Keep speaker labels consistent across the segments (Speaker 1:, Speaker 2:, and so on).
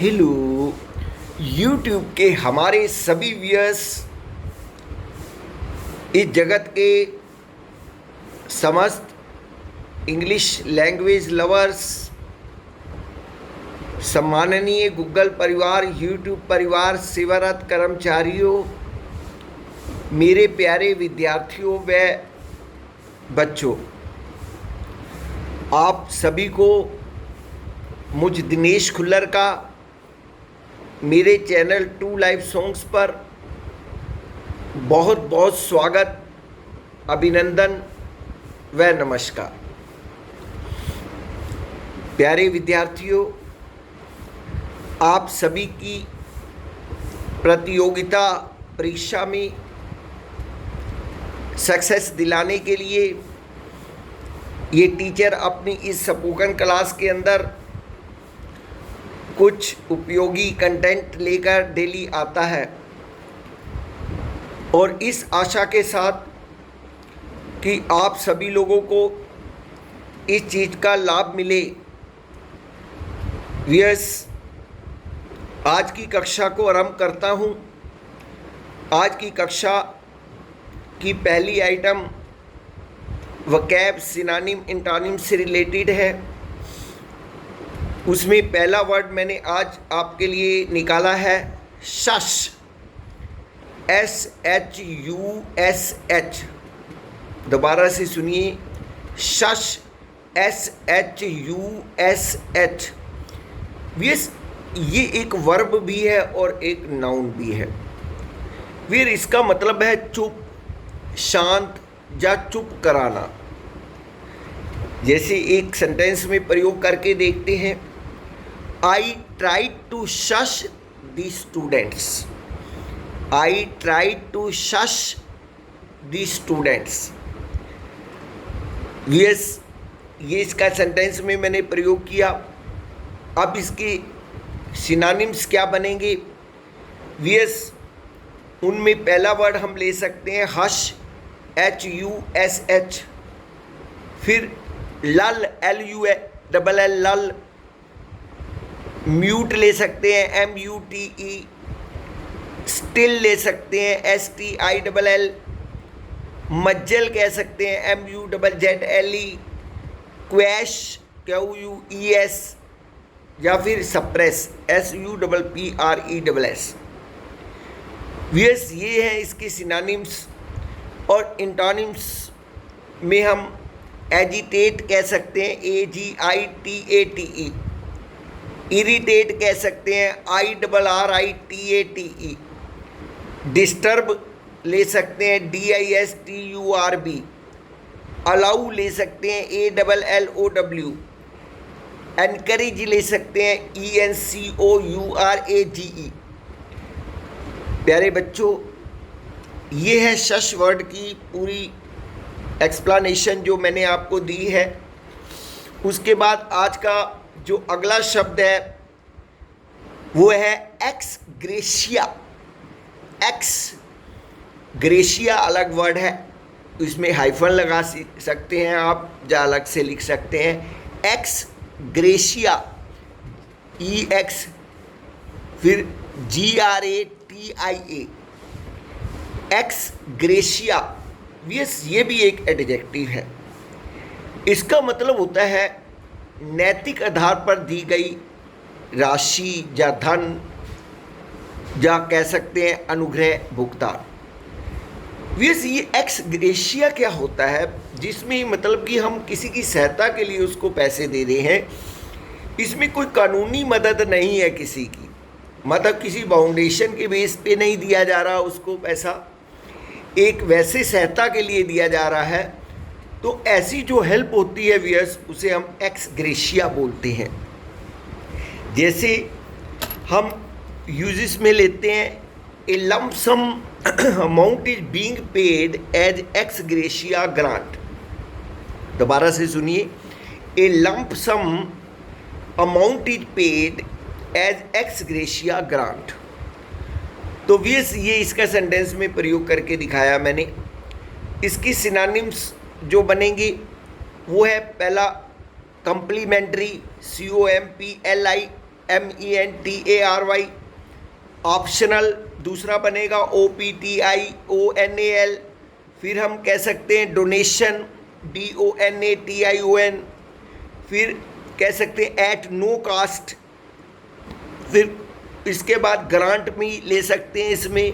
Speaker 1: Hello YouTube के हमारे सभी व्यूअर्स, इस जगत के समस्त इंग्लिश लैंग्वेज लवर्स, सम्माननीय गूगल परिवार, यूट्यूब परिवार, सेवारत कर्मचारियों, मेरे प्यारे विद्यार्थियों व बच्चों, आप सभी को मुझ दिनेश खुल्लर का मेरे चैनल टू लाइव सॉन्ग्स पर बहुत बहुत स्वागत, अभिनंदन व नमस्कार। प्यारे विद्यार्थियों, आप सभी की प्रतियोगिता परीक्षा में सक्सेस दिलाने के लिए ये टीचर अपनी इस स्पोकन क्लास के अंदर कुछ उपयोगी कंटेंट लेकर डेली आता है और इस आशा के साथ कि आप सभी लोगों को इस चीज़ का लाभ मिले। व्यूअर्स, आज की कक्षा को आरंभ करता हूँ। आज की कक्षा की पहली आइटम वोकैब, सिनोनिम, एंटोनिम से रिलेटेड है। उसमें पहला वर्ड मैंने आज आपके लिए निकाला है शश, SHUSH। दोबारा से सुनिए, शश, SHUSH। ये एक वर्ब भी है और एक नाउन भी है। फिर इसका मतलब है चुप, शांत या चुप कराना। जैसे एक सेंटेंस में प्रयोग करके देखते हैं, I tried to shush the students. I tried to shush the students. Yes, ये इसका सेंटेंस में मैंने प्रयोग किया। अब इसके सिनोनिम्स क्या बनेंगे? Yes, उनमें पहला वर्ड हम ले सकते हैं हश, HUSH। फिर लल, LULL, लल। म्यूट ले सकते हैं, MUTE। स्टिल ले सकते हैं, STILL। मज्जल कह सकते हैं, MUZZLE। Quash, QUES। या फिर सप्रेस, SUPPRESS। यस, ये हैं इसके सिनोनिम्स। और एंटोनिम्स में हम एजिटेट कह सकते हैं, AGITATE। इरिटेट कह सकते हैं, IRRITATE। डिस्टर्ब ले सकते हैं, DISTURB। अलाउ ले सकते हैं, ALLOW। एनकरेज ले सकते हैं, ENCOURAGE। प्यारे बच्चों, ये है शश वर्ड की पूरी एक्सप्लेनेशन जो मैंने आपको दी है। उसके बाद आज का जो अगला शब्द है वो है एक्स ग्रेशिया। एक्स ग्रेशिया अलग वर्ड है, इसमें हाइफन लगा सकते हैं आप, या अलग से लिख सकते हैं। एक्स ग्रेशिया, EX, फिर GRATIA। एक्स ग्रेशिया, ये भी एक एडजेक्टिव है। इसका मतलब होता है नैतिक आधार पर दी गई राशि या धन, या कह सकते हैं अनुग्रह, भुगतान। ये एक्स ग्रेशिया क्या होता है? जिसमें मतलब कि हम किसी की सहायता के लिए उसको पैसे दे रहे हैं। इसमें कोई कानूनी मदद नहीं है किसी की, मतलब किसी फाउंडेशन के बेस पे नहीं दिया जा रहा उसको पैसा, एक वैसे सहायता के लिए दिया जा रहा है। तो ऐसी जो हेल्प होती है व्यूअर्स, उसे हम एक्स ग्रेशिया बोलते हैं। जैसे हम यूजेस में लेते हैं, a lump sum amount is being paid as ex gratia grant. दोबारा से सुनिए, a lump sum amount is paid as ex gratia grant. तो व्यूअर्स, ये इसका सेंटेंस में प्रयोग करके दिखाया मैंने। इसकी सिनोनिम्स जो बनेंगी वो है, पहला कम्प्लीमेंट्री, COMPLI MENTARY। ऑप्शनल दूसरा बनेगा OPTIONAL। फिर हम कह सकते हैं डोनेशन, DONATION। फिर कह सकते हैं एट नो कास्ट। फिर इसके बाद ग्रांट भी ले सकते हैं इसमें।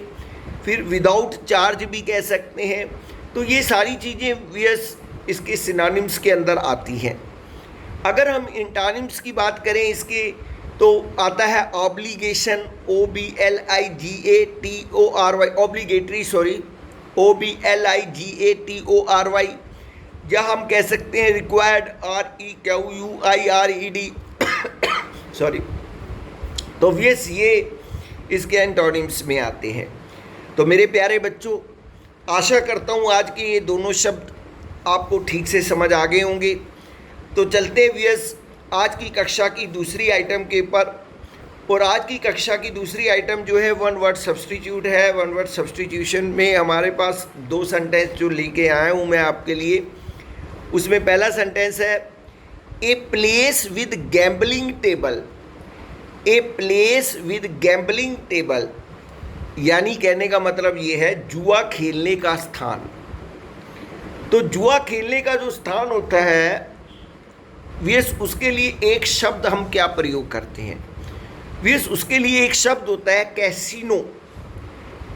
Speaker 1: फिर विदाउट चार्ज भी कह सकते हैं। तो ये सारी चीज़ें वीएस इसके सिनोनिम्स के अंदर आती हैं। अगर हम इंटोनिम्स की बात करें इसके, तो आता है obligation, OBLIGATORY, obligatory, sorry, OBLIGATORY। या हम कह सकते हैं रिक्वायर्ड, REQUIRED सॉरी। तो वीएस ये इसके एंटोनिम्स में आते हैं। तो मेरे प्यारे बच्चों, आशा करता हूँ आज के ये दोनों शब्द आपको ठीक से समझ आ गए होंगे। तो चलते वीएस आज की कक्षा की दूसरी आइटम के ऊपर। और आज की कक्षा की दूसरी आइटम जो है वन वर्ड सब्सटीट्यूट है। वन वर्ड सब्सटीट्यूशन में हमारे पास दो सेंटेंस जो लेके आया हूँ मैं आपके लिए। उसमें पहला सेंटेंस है a place with gambling table. A place with gambling table यानी कहने का मतलब ये है जुआ खेलने का स्थान। तो जुआ खेलने का जो स्थान होता है वीएस, उसके लिए एक शब्द हम क्या प्रयोग करते हैं वीएस? उसके लिए एक शब्द होता है casino.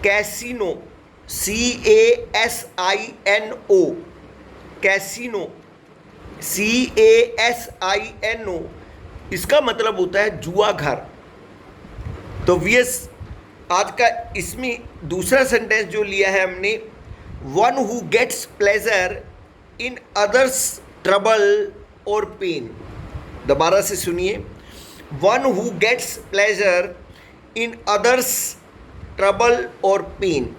Speaker 1: Casino, CASINO, casino, CASINO। इसका मतलब होता है जुआ घर। तो वीएस आज का इसमें दूसरा सेंटेंस जो लिया है हमने, one who gets pleasure in others trouble और पेन। दोबारा से सुनिए, one who gets pleasure in others trouble और पेन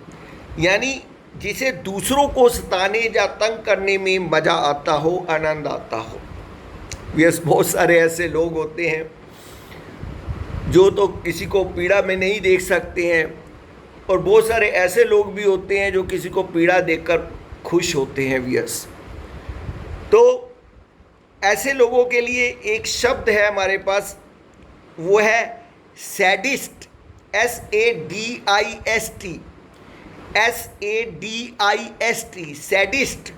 Speaker 1: यानी जिसे दूसरों को सताने या तंग करने में मज़ा आता हो, आनंद आता हो। यस, बहुत सारे ऐसे लोग होते हैं जो तो किसी को पीड़ा में नहीं देख सकते हैं, और बहुत सारे ऐसे लोग भी होते हैं जो किसी को पीड़ा देखकर खुश होते हैं वीयर्स। तो ऐसे लोगों के लिए एक शब्द है हमारे पास, वो है सैडिस्ट, SADIST, SADIST, सैडिस्ट।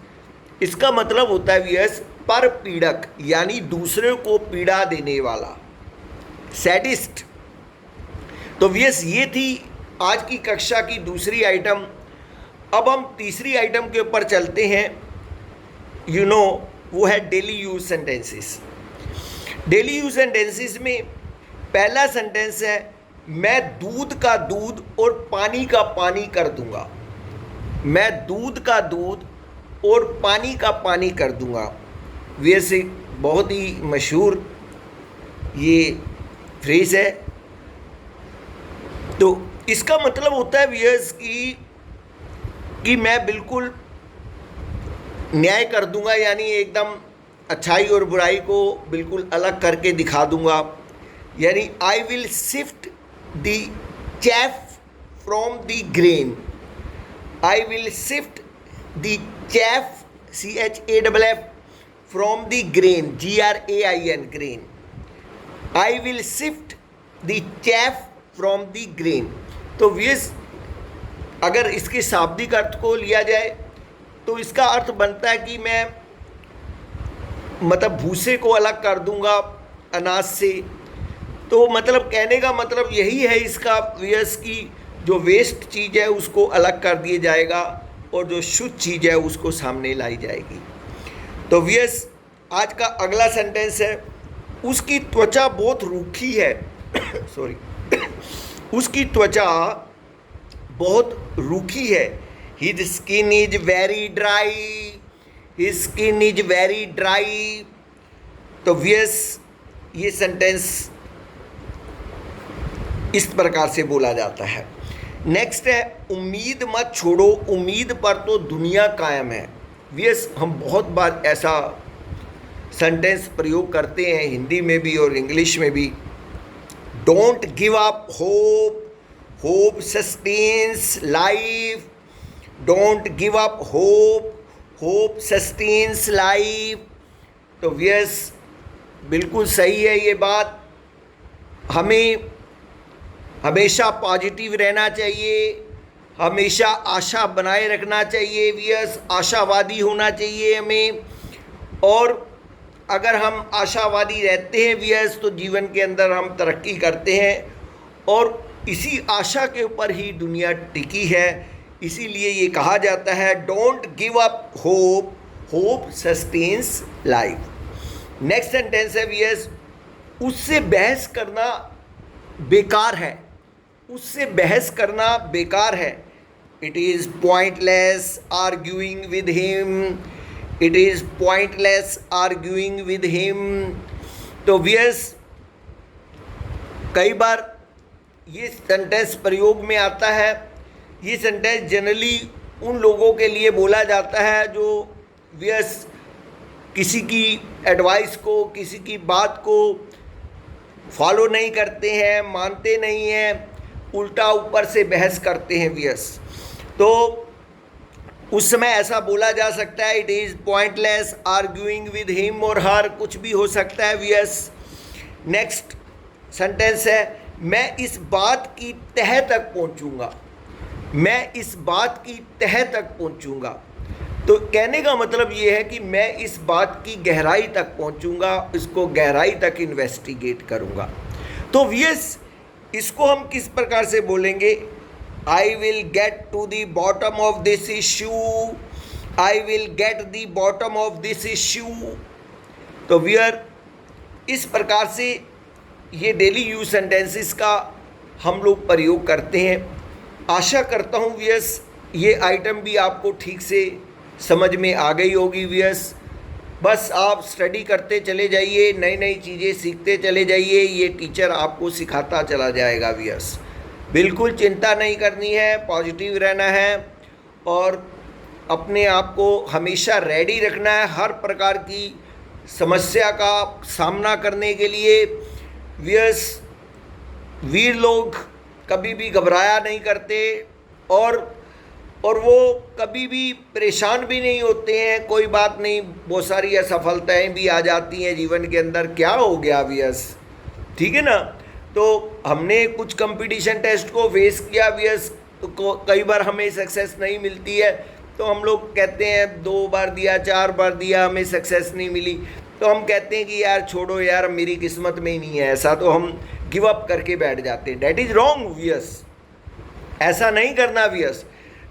Speaker 1: इसका मतलब होता है वीयर्स पर पीड़क यानी दूसरे को पीड़ा देने वाला, सैडिस्ट। तो वीयर्स ये थी आज की कक्षा की दूसरी आइटम। अब हम तीसरी आइटम के ऊपर चलते हैं। वो है daily use sentences. Daily use sentences में पहला सेंटेंस है मैं दूध का दूध और पानी का पानी कर दूंगा। मैं दूध का दूध और पानी का पानी कर दूंगा। वैसे बहुत ही मशहूर ये फ्रेज है। तो इसका मतलब होता है व्यूअर्स कि मैं बिल्कुल न्याय कर दूंगा, यानी एकदम अच्छाई और बुराई को बिल्कुल अलग करके दिखा दूंगा। यानी I will sift the chaff from the grain. I will sift the chaff, CHAFF, from the grain, GRAIN, grain. I will sift the chaff from the grain. तो वियस अगर इसके शाब्दिक अर्थ को लिया जाए तो इसका अर्थ बनता है कि मैं मतलब भूसे को अलग कर दूंगा अनाज से। तो मतलब कहने का मतलब यही है इसका व्यस की जो वेस्ट चीज़ है उसको अलग कर दिया जाएगा और जो शुद्ध चीज़ है उसको सामने लाई जाएगी। तो व्यस आज का अगला सेंटेंस है उसकी त्वचा बहुत रूखी है। सॉरी, उसकी त्वचा बहुत रूखी है। His skin is very dry. His skin is very dry. तो व्यस ये सेंटेंस इस प्रकार से बोला जाता है। नेक्स्ट है उम्मीद मत छोड़ो, उम्मीद पर तो दुनिया कायम है। व्यस हम बहुत बार ऐसा सेंटेंस प्रयोग करते हैं हिंदी में भी और इंग्लिश में भी। Don't give up hope, hope sustains life. Don't give up hope, hope sustains life. तो व्यस बिल्कुल सही है ये बात। हमें हमेशा पॉजिटिव रहना चाहिए, हमेशा आशा बनाए रखना चाहिए वियर्स, आशावादी होना चाहिए हमें। और अगर हम आशावादी रहते हैं वियर्स तो जीवन के अंदर हम तरक्की करते हैं, और इसी आशा के ऊपर ही दुनिया टिकी है। इसीलिए ये कहा जाता है don't give up hope, hope sustains life. Next sentence है वियर्स, उससे बहस करना बेकार है, उससे बहस करना बेकार है। It is pointless arguing with him, it is pointless arguing with him. तो वियर्स कई बार ये सेंटेंस प्रयोग में आता है। ये सेंटेंस जनरली उन लोगों के लिए बोला जाता है जो वियर्स किसी की एडवाइस को, किसी की बात को फॉलो नहीं करते हैं, मानते नहीं हैं, उल्टा ऊपर से बहस करते हैं वियर्स। तो उस समय ऐसा बोला जा सकता है it is pointless arguing with him और हर, कुछ भी हो सकता है वियर्स। नेक्स्ट सेंटेंस है मैं इस बात की तह तक पहुंचूंगा, मैं इस बात की तह तक पहुंचूंगा। तो कहने का मतलब ये है कि मैं इस बात की गहराई तक पहुंचूंगा, इसको गहराई तक इन्वेस्टिगेट करूंगा। तो वियर्स इसको हम किस प्रकार से बोलेंगे, I will get to the bottom of this issue, I will get the bottom of this issue. तो वियर इस प्रकार से ये डेली यूज सेंटेंसेस का हम लोग प्रयोग करते हैं। आशा करता हूँ वियर्स ये आइटम भी आपको ठीक से समझ में आ गई होगी वियर्स। बस आप स्टडी करते चले जाइए, नई नई चीज़ें सीखते चले जाइए, ये टीचर आपको सिखाता चला जाएगा वियर्स। बिल्कुल चिंता नहीं करनी है, पॉजिटिव रहना है और अपने आप को हमेशा रेडी रखना है हर प्रकार की समस्या का सामना करने के लिए। वियर्स वीर लोग कभी भी घबराया नहीं करते और वो कभी भी परेशान भी नहीं होते हैं। कोई बात नहीं, बहुत सारी असफलताएँ भी आ जाती हैं जीवन के अंदर, क्या हो गया वियर्स, ठीक है ना। तो हमने कुछ कंपटीशन टेस्ट को फेस किया वियर्स, तो कई बार हमें सक्सेस नहीं मिलती है, तो हम लोग कहते हैं 2 बार दिया, 4 बार दिया, हमें सक्सेस नहीं मिली, तो हम कहते हैं कि यार छोड़ो यार, मेरी किस्मत में ही नहीं है ऐसा, तो हम गिव अप करके बैठ जाते हैं। डैट इज़ रॉन्ग वियर्स, ऐसा नहीं करना वियर्स।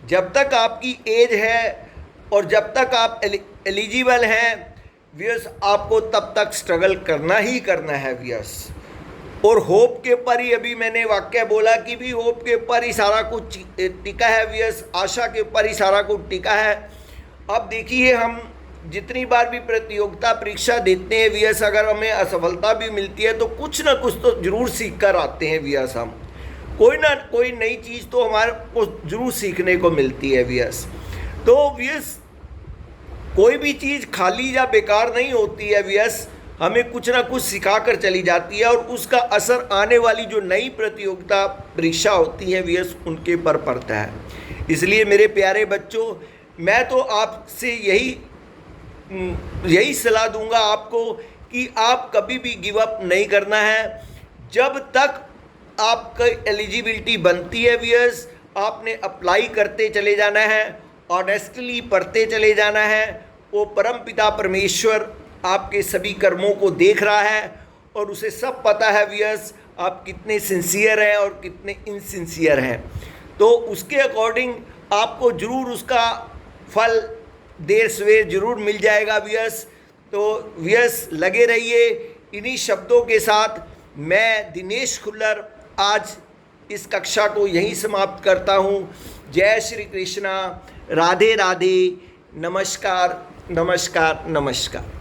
Speaker 1: जब तक आपकी एज है और जब तक आप एलिजिबल हैं वियर्स, आपको तब तक स्ट्रगल करना ही करना है वियर्स। और होप के ऊपर ही अभी मैंने वाक्य बोला कि भी होप के ऊपर ही सारा कुछ टिका है वियर्स, आशा के ऊपर ही सारा कुछ टिका है। अब देखिए हम जितनी बार भी प्रतियोगिता परीक्षा देते हैं वियर्स, अगर हमें असफलता भी मिलती है तो कुछ ना कुछ तो जरूर सीख कर आते हैं वियर्स। हम कोई ना कोई नई चीज़ तो हमारे को जरूर सीखने को मिलती है वियर्स। तो वियर्स कोई भी चीज़ खाली या बेकार नहीं होती है वियर्स, हमें कुछ ना कुछ सिखा कर चली जाती है और उसका असर आने वाली जो नई प्रतियोगिता परीक्षा होती है वियर्स उनके पर पड़ता है। इसलिए मेरे प्यारे बच्चों, मैं तो आपसे यही सलाह दूंगा आपको कि आप कभी भी गिव अप नहीं करना है। जब तक आपका एलिजिबिलिटी बनती है वियर्स, आपने अप्लाई करते चले जाना है, ऑनेस्टली पढ़ते चले जाना है। वो परमपिता परमेश्वर आपके सभी कर्मों को देख रहा है और उसे सब पता है वियर्स, आप कितने सिंसियर हैं और कितने इनसिंसियर हैं। तो उसके अकॉर्डिंग आपको ज़रूर उसका फल देर सवेर ज़रूर मिल जाएगा वियर्स। तो वियर्स लगे रहिए इन्हीं शब्दों के साथ। मैं दिनेश खुल्लर आज इस कक्षा को यहीं समाप्त करता हूँ। जय श्री कृष्णा, राधे राधे, नमस्कार नमस्कार नमस्कार।